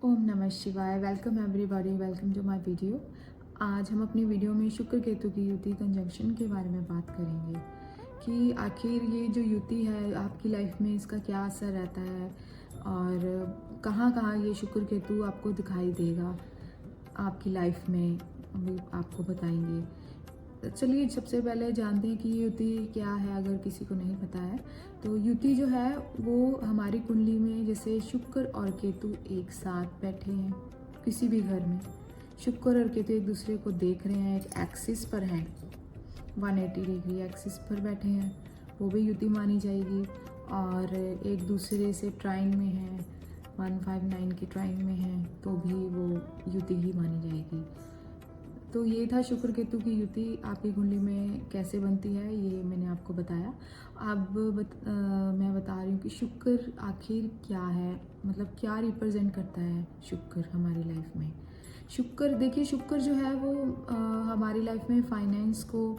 ओम नमः शिवाय। Welcome everybody, welcome to my video. आज हम अपनी वीडियो में शुक्र केतु की युति कंजंक्शन के बारे में बात करेंगे कि आखिर ये जो युति है आपकी लाइफ में इसका क्या असर रहता है और कहाँ कहाँ ये शुक्र केतु आपको दिखाई देगा आपकी लाइफ में, अभी आपको बताएंगे। चलिए सबसे पहले जानते हैं कि युति क्या है, अगर किसी को नहीं पता है। तो युति जो है वो हमारी कुंडली में, जैसे शुक्र और केतु एक साथ बैठे हैं किसी भी घर में, शुक्र और केतु एक दूसरे को देख रहे हैं, एक एक्सिस पर हैं, 180 डिग्री एक्सिस पर बैठे हैं, वो भी युति मानी जाएगी। और एक दूसरे से ट्राइन में है, 159 के ट्राइन में है, तो भी वो युति ही मानी जाएगी। तो ये था शुक्र केतु की युति आपकी कुंडली में कैसे बनती है, ये मैंने आपको बताया। अब मैं बता रही हूँ कि शुक्र आखिर क्या है, मतलब क्या रिप्रेजेंट करता है शुक्र हमारी लाइफ में। शुक्र देखिए, शुक्र जो है वो हमारी लाइफ में फाइनेंस को,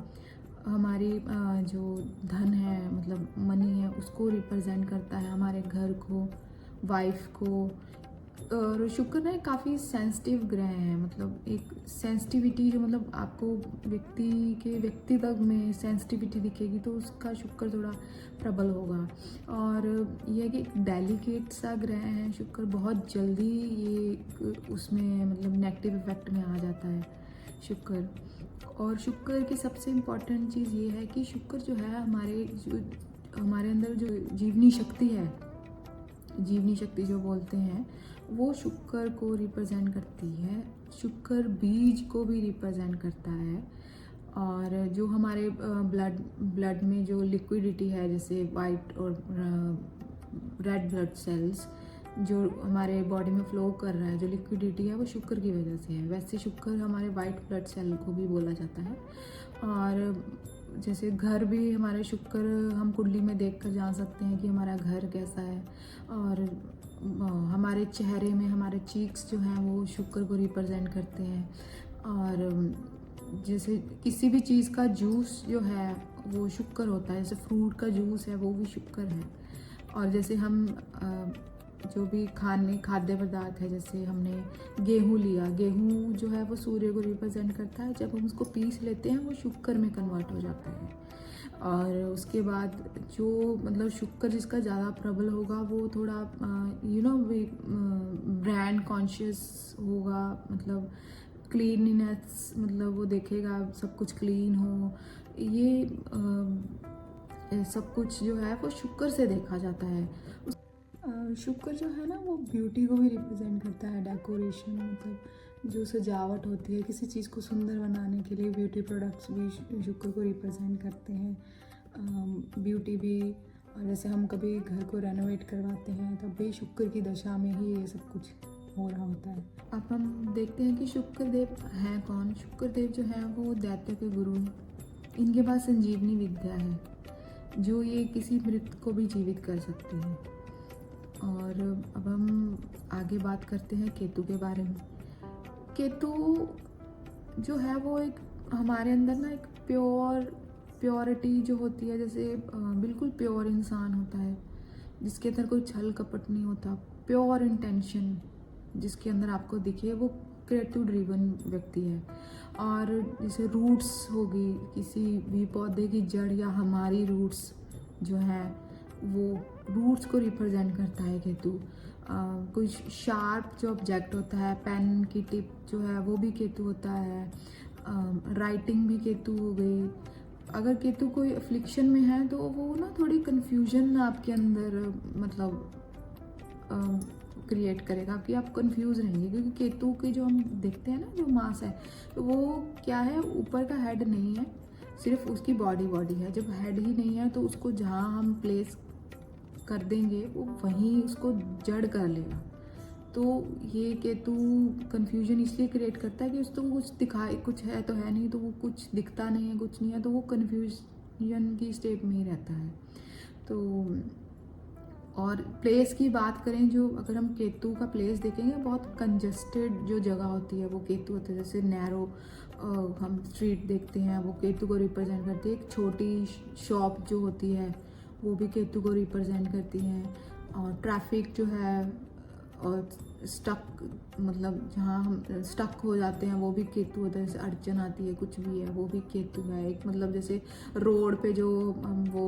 हमारी जो धन है मतलब मनी है उसको रिप्रेजेंट करता है, हमारे घर को, वाइफ को। और शुक्र ना काफ़ी सेंसिटिव ग्रह है, मतलब एक सेंसिटिविटी जो मतलब आपको व्यक्ति के व्यक्तित्व में सेंसिटिविटी दिखेगी तो उसका शुक्र थोड़ा प्रबल होगा। और यह कि एक डेलिकेट सा ग्रह है शुक्र, बहुत जल्दी ये उसमें मतलब नेगेटिव इफेक्ट में आ जाता है शुक्र। और शुक्र की सबसे इम्पॉर्टेंट चीज़ ये है कि शुक्र जो है हमारे अंदर जो जीवनी शक्ति है, जीवनी शक्ति जो बोलते हैं, वो शुक्र को रिप्रेजेंट करती है। शुक्र बीज को भी रिप्रेजेंट करता है। और जो हमारे ब्लड में जो लिक्विडिटी है, जैसे वाइट और रेड ब्लड सेल्स जो हमारे बॉडी में फ्लो कर रहा है, जो लिक्विडिटी है वो शुक्र की वजह से है। वैसे शुक्र हमारे वाइट ब्लड सेल को भी बोला जाता है। और जैसे घर भी हमारे शुक्र हम कुंडली में देखकर जान सकते हैं कि हमारा घर कैसा है। और हमारे चेहरे में हमारे चीक्स जो हैं वो शुक्र को रिप्रेजेंट करते हैं। और जैसे किसी भी चीज़ का जूस जो है वो शुक्र होता है, जैसे फ्रूट का जूस है वो भी शुक्र है। और जैसे हम जो भी खाद्य पदार्थ है, जैसे हमने गेहूँ लिया, गेहूँ जो है वो सूर्य को रिप्रेजेंट करता है, जब हम उसको पीस लेते हैं वो शुक्र में कन्वर्ट हो जाता है। और उसके बाद जो मतलब शुक्र जिसका ज़्यादा प्रबल होगा वो थोड़ा ब्रांड कॉन्शियस होगा, मतलब क्लीनिनेस, मतलब वो देखेगा सब कुछ क्लीन हो। ये सब कुछ जो है वो शुक्र से देखा जाता है। शुक्र जो है ना वो ब्यूटी को भी रिप्रेजेंट करता है, डेकोरेशन, मतलब जो सजावट होती है किसी चीज़ को सुंदर बनाने के लिए ब्यूटी प्रोडक्ट्स भी शुक्र को रिप्रेजेंट करते हैं। ब्यूटी भी, और जैसे हम कभी घर को रेनोवेट करवाते हैं तब भी शुक्र की दशा में ही ये सब कुछ हो रहा होता है। अब हम देखते हैं कि शुक्र देव हैं कौन। शुक्र देव जो हैं वो दैत्य के गुरु हैं। इनके पास संजीवनी विद्या है जो ये किसी मृत को भी जीवित कर सकती है। और अब हम आगे बात करते हैं केतु के बारे में। केतु जो है वो एक हमारे अंदर ना एक प्योरिटी जो होती है, जैसे बिल्कुल प्योर इंसान होता है जिसके अंदर कोई छल कपट नहीं होता, प्योर इंटेंशन जिसके अंदर आपको दिखे, वो क्रिएटिव ड्रिवन व्यक्ति है। और जैसे रूट्स होगी किसी भी पौधे की जड़, या हमारी रूट्स जो है वो रूट्स को रिप्रेजेंट करता है केतु। कोई शार्प जो ऑब्जेक्ट होता है, पेन की टिप जो है वो भी केतु होता है। राइटिंग भी केतु हो गई। अगर केतु कोई अफ्लिक्शन में है तो वो ना थोड़ी कन्फ्यूजन आपके अंदर मतलब क्रिएट करेगा कि आप कंफ्यूज रहेंगे, क्योंकि केतु के जो हम देखते हैं ना जो मास है, तो वो क्या है, ऊपर का हेड नहीं है, सिर्फ उसकी बॉडी है। जब हेड ही नहीं है तो उसको जहाँ हम प्लेस कर देंगे वो वहीं उसको जड़ कर लेगा। तो ये केतु कंफ्यूजन इसलिए क्रिएट करता है कि उसको कुछ दिखाए, कुछ है तो है नहीं, तो वो कुछ दिखता नहीं है, कुछ नहीं है, तो वो कंफ्यूजन की स्टेट में ही रहता है। तो और प्लेस की बात करें, जो अगर हम केतु का प्लेस देखेंगे, बहुत कंजस्टेड जो जगह होती है वो केतु होता है। जैसे नैरो हम स्ट्रीट देखते हैं वो केतु को रिप्रेजेंट करती है। एक छोटी शॉप जो होती है वो भी केतु को रिप्रेजेंट करती हैं। और ट्रैफिक जो है, और स्टक, मतलब जहाँ हम स्टक हो जाते हैं वो भी केतु होता है। जैसे अड़चन आती है, कुछ भी है, वो भी केतु है। एक मतलब जैसे रोड पे जो हम वो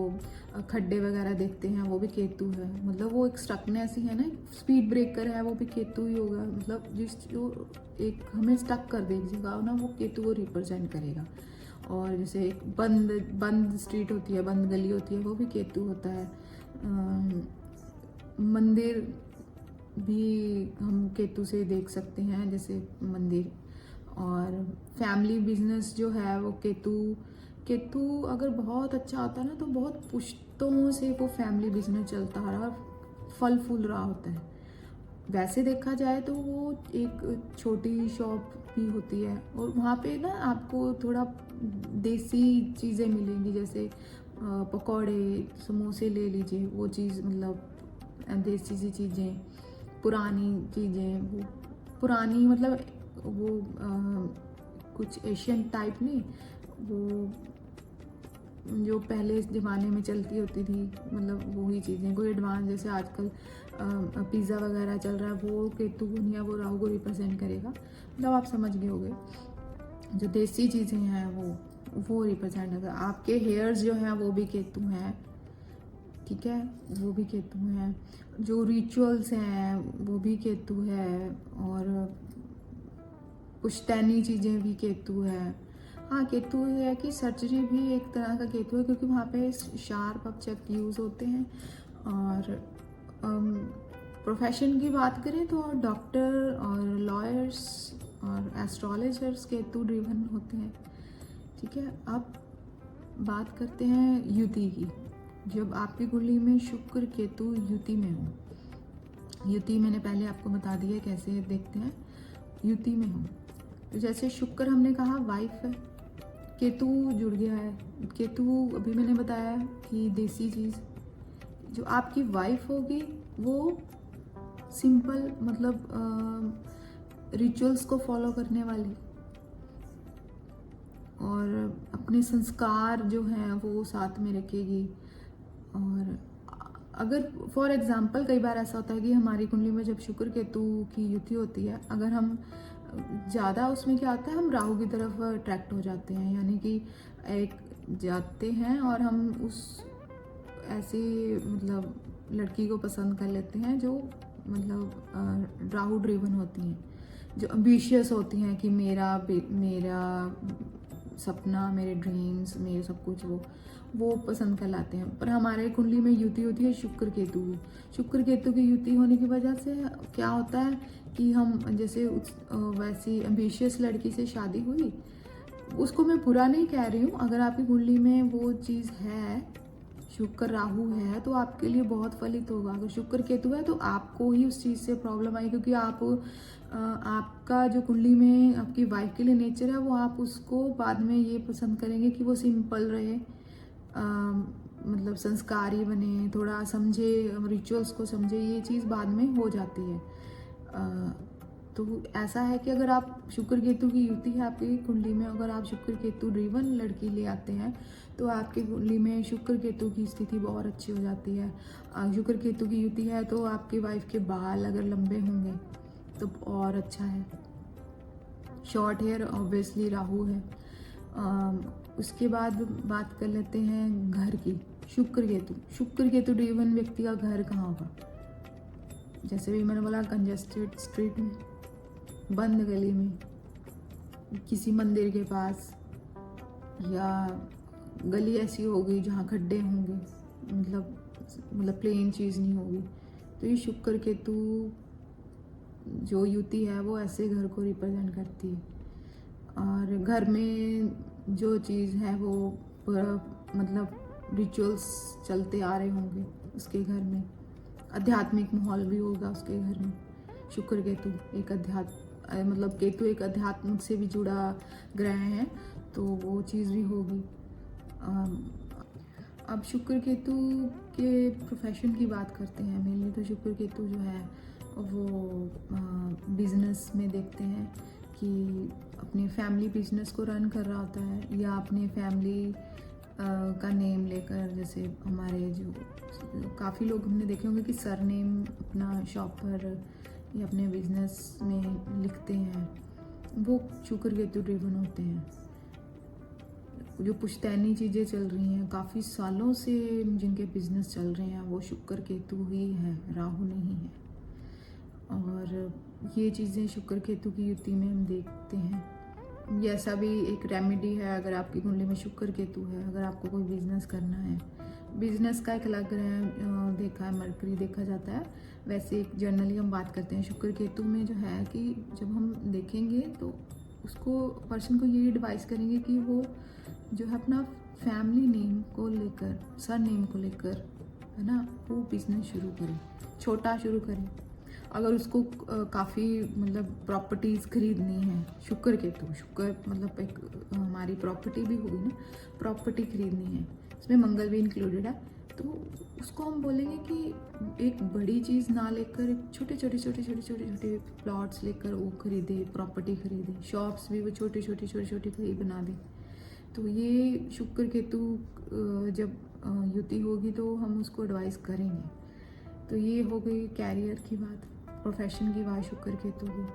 खड्डे वगैरह देखते हैं वो भी केतु है। मतलब वो एक स्टकनेस ही है ना, स्पीड ब्रेकर है, वो भी केतु ही होगा। मतलब जो एक हमें स्टक कर दे एक जगह ना, वो केतु को रिप्रेजेंट करेगा। और जैसे एक बंद स्ट्रीट होती है, बंद गली होती है, वो भी केतु होता है। मंदिर भी हम केतु से देख सकते हैं, जैसे मंदिर। और फैमिली बिजनेस जो है वो केतु अगर बहुत अच्छा होता है ना, तो बहुत पुश्तों से वो फैमिली बिजनेस चलता आ रहा, फल फूल रहा होता है। वैसे देखा जाए तो वो एक छोटी शॉप भी होती है, और वहाँ पे ना आपको थोड़ा देसी चीज़ें मिलेंगी, जैसे पकौड़े, समोसे ले लीजिए, वो चीज़ मतलब देसी सी चीज़ें, पुरानी चीज़ें, वो पुरानी मतलब वो कुछ एशियन टाइप नहीं, वो जो पहले ज़माने में चलती होती थी, मतलब वही चीज़ें। कोई एडवांस जैसे आजकल पिज़्ज़ा वगैरह चल रहा है, वो केतु को नहीं है, वो राहु को रिप्रेजेंट करेगा। मतलब आप समझ गए होंगे। जो देसी चीज़ें हैं वो रिप्रेजेंट करेगा। आपके हेयर्स जो हैं वो भी केतु हैं, ठीक है, वो भी केतु हैं। जो रिचुअल्स हैं वो भी केतु है, और पुश्तैनी चीज़ें भी केतु है। हाँ, केतु है कि सर्जरी भी एक तरह का केतु है, क्योंकि वहाँ पे शार्प ऑब्जेक्ट यूज़ होते हैं। और प्रोफेशन की बात करें तो डॉक्टर और लॉयर्स और एस्ट्रोलॉजर्स केतु ड्रिवन होते हैं, ठीक है। अब बात करते हैं युति की। जब आपकी कुंडली में शुक्र केतु युति में हो, युति मैंने पहले आपको बता दिया कैसे देखते हैं। युति में हो तो जैसे शुक्र हमने कहा वाइफ है, केतु जुड़ गया है। केतु अभी मैंने बताया कि देसी चीज़, जो आपकी वाइफ होगी वो सिंपल मतलब रिचुअल्स को फॉलो करने वाली, और अपने संस्कार जो हैं वो साथ में रखेगी। और अगर फॉर एग्जांपल कई बार ऐसा होता है कि हमारी कुंडली में जब शुक्र केतु की युति होती है, अगर हम ज़्यादा उसमें क्या होता है, हम राहु की तरफ अट्रैक्ट हो जाते हैं, यानी कि एक जाते हैं और हम उस ऐसी मतलब लड़की को पसंद कर लेते हैं जो मतलब राहु ड्रिवन होती हैं, जो एम्बिशियस होती हैं कि मेरा सपना, मेरे ड्रीम्स, मेरे सब कुछ वो पसंद कर लाते हैं। पर हमारे कुंडली में युति होती है शुक्र केतु की। शुक्र केतु की युति होने की वजह से क्या होता है कि हम जैसे वैसी एम्बिशियस लड़की से शादी हुई, उसको मैं बुरा नहीं कह रही हूँ, अगर आपकी कुंडली में वो चीज़ है, शुक्र राहु है, तो आपके लिए बहुत फलित होगा। अगर शुक्र केतु है तो आपको ही उस चीज़ से प्रॉब्लम आई, क्योंकि आपका जो कुंडली में आपकी वाइफ के लिए नेचर है, वो आप उसको बाद में ये पसंद करेंगे कि वो सिंपल रहे, मतलब संस्कारी बने, थोड़ा समझे, रिचुअल्स को समझे, ये चीज़ बाद में हो जाती है। तो ऐसा है कि अगर आप शुक्र केतु की युति है आपकी कुंडली में, अगर आप शुक्र केतु ड्रिवन लड़की ले आते हैं तो आपकी कुंडली में शुक्र केतु की स्थिति बहुत अच्छी हो जाती है। शुक्र केतु की युति है तो आपकी वाइफ के बाल अगर लंबे होंगे तो और अच्छा है। शॉर्ट हेयर ऑब्वियसली राहु है। उसके बाद बात कर लेते हैं घर की। शुक्र केतु ड्रिवन व्यक्ति का घर कहाँ होगा? जैसे भी मैंने बोला, कंजेस्टेड स्ट्रीट में, बंद गली में, किसी मंदिर के पास, या गली ऐसी होगी जहाँ खड्डे होंगे, मतलब प्लेन चीज़ नहीं होगी। तो ये शुक्र केतु जो युति है वो ऐसे घर को रिप्रेजेंट करती है। और घर में जो चीज़ है वो मतलब रिचुअल्स चलते आ रहे होंगे उसके घर में, आध्यात्मिक माहौल भी होगा उसके घर में। शुक्र केतु एक मतलब केतु एक अध्यात्म से भी जुड़ा ग्रह है, तो वो चीज़ भी होगी। अब शुक्र केतु के प्रोफेशन की बात करते हैं। मेनली तो शुक्र केतु जो है वो बिजनेस में देखते हैं कि अपनी फैमिली बिजनेस को रन कर रहा होता है, या अपनी फैमिली का नेम लेकर, जैसे हमारे जो काफ़ी लोग हमने देखे होंगे कि सरनेम अपना शॉप पर या अपने बिजनेस में लिखते हैं, वो शुक्र केतु ड्रिवन होते हैं। जो पुश्तैनी चीज़ें चल रही हैं काफ़ी सालों से, जिनके बिजनेस चल रहे हैं, वो शुक्र केतु ही है, राहु नहीं है। और ये चीज़ें शुक्र केतु की युति में हम देखते हैं। ये ऐसा भी एक रेमेडी है, अगर आपकी कुंडली में शुक्र केतु है, अगर आपको कोई बिजनेस करना है, बिजनेस का एक अलग ग्रह देखा है, मरकरी देखा जाता है, वैसे एक जनरली हम बात करते हैं शुक्र केतु में जो है कि जब हम देखेंगे तो उसको पर्सन को ये एडवाइस करेंगे कि वो जो है अपना फैमिली नेम को लेकर, सर नेम को लेकर, है ना, वो बिजनेस शुरू करें, छोटा शुरू करें। अगर उसको काफ़ी मतलब प्रॉपर्टीज़ खरीदनी है, शुक्र केतु, शुक्र मतलब एक हमारी प्रॉपर्टी भी होगी ना, प्रॉपर्टी खरीदनी है, इसमें मंगल भी इंक्लूडेड है, तो उसको हम बोलेंगे कि एक बड़ी चीज़ ना लेकर एक छोटे छोटे प्लॉट्स लेकर वो खरीदे, प्रॉपर्टी खरीदे, शॉप्स भी वो छोटे छोटे बना दे। तो ये शुक्र केतु जब युति होगी तो हम उसको एडवाइस करेंगे। तो ये हो गई कैरियर की बात, प्रोफेशन की बात शुक्र केतु की।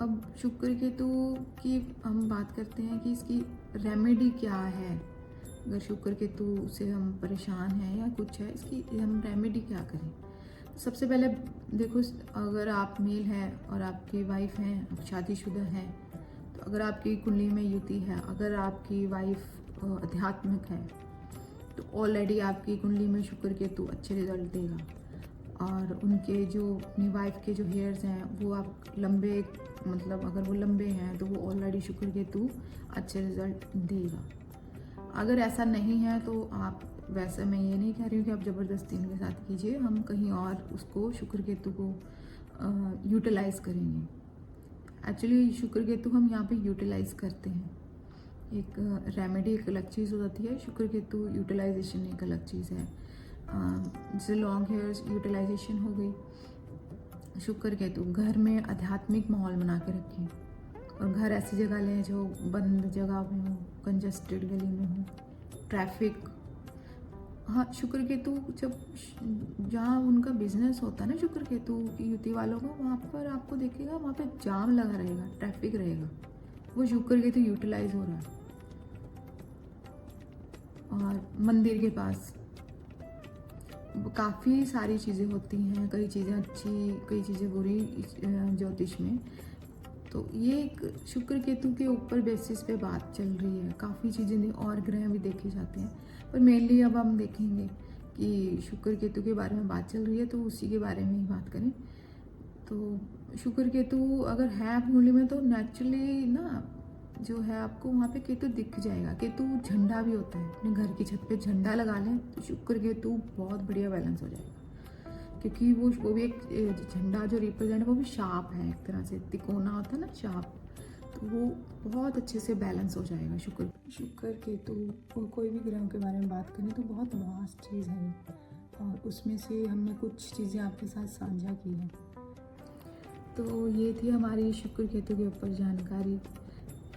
अब शुक्र केतु की हम बात करते हैं कि इसकी रेमेडी क्या है। अगर शुक्र केतु से हम परेशान हैं या कुछ है, इसकी हम रेमेडी क्या करें। सबसे पहले देखो, अगर आप मेल हैं और आपकी वाइफ हैं, आप शादीशुदा हैं, तो अगर आपकी कुंडली में युति है, अगर आपकी वाइफ आध्यात्मिक है, तो ऑलरेडी आपकी कुंडली में शुक्र केतु अच्छे रिजल्ट देगा। और उनके जो अपनी वाइफ के जो हेयर्स हैं वो आप लंबे, मतलब अगर वो लंबे हैं तो वो ऑलरेडी शुक्र केतु अच्छे रिजल्ट देगा। अगर ऐसा नहीं है तो आप, वैसे मैं ये नहीं कह रही हूँ कि आप ज़बरदस्ती इनके साथ कीजिए, हम कहीं और उसको शुक्र केतु को यूटिलाइज़ करेंगे। एक्चुअली शुक्र केतु हम यहाँ पे यूटिलाइज़ करते हैं। एक रेमेडी एक अलग चीज़ हो जाती है, शुक्र केतु यूटिलाइजेशन एक अलग चीज़ है। जैसे लॉन्ग हेयर्स यूटिलाइजेशन हो गई। शुक्र केतु घर में आध्यात्मिक माहौल बना के रखें, और घर ऐसी जगह लें जो बंद जगह में हो, कंजस्टेड गली में हो, ट्रैफिक। हाँ, शुक्र केतु जब जहाँ उनका बिजनेस होता है ना, शुक्र केतु की युति वालों को, वहाँ पर आपको देखेगा वहाँ पे जाम लगा रहेगा, ट्रैफिक रहेगा, वो शुक्र केतु यूटिलाइज हो रहा है। और मंदिर के पास काफ़ी सारी चीज़ें होती हैं, कई चीज़ें अच्छी, कई चीज़ें बुरी ज्योतिष में। तो ये एक शुक्र केतु के ऊपर बेसिस पे बात चल रही है। काफ़ी चीज़ें और ग्रह भी देखे जाते हैं, पर मेनली अब हम देखेंगे कि शुक्र केतु के बारे में बात चल रही है, तो उसी के बारे में ही बात करें। तो शुक्र केतु अगर है कुंडली में तो नेचुरली ना जो है आपको वहाँ पे केतु दिख जाएगा। केतु झंडा भी होता है, अपने घर की छत पे झंडा लगा लें तो शुक्र केतु बहुत बढ़िया बैलेंस हो जाएगा, क्योंकि वो भी एक झंडा जो रिप्रेजेंट है वो भी शार्प है, एक तरह से तिकोना होता है ना शार्प, तो वो बहुत अच्छे से बैलेंस हो जाएगा। शुक्र केतु कोई भी ग्रहों के बारे में बात करें तो बहुत वास्ट चीज़ है, और उसमें से हमने कुछ चीज़ें आपके साथ साझा की हैं। तो ये थी हमारी शुक्र केतु के ऊपर जानकारी।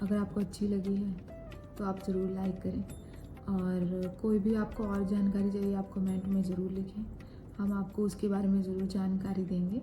अगर आपको अच्छी लगी है तो आप ज़रूर लाइक करें, और कोई भी आपको और जानकारी चाहिए आप कमेंट में ज़रूर लिखें, हम आपको उसके बारे में ज़रूर जानकारी देंगे।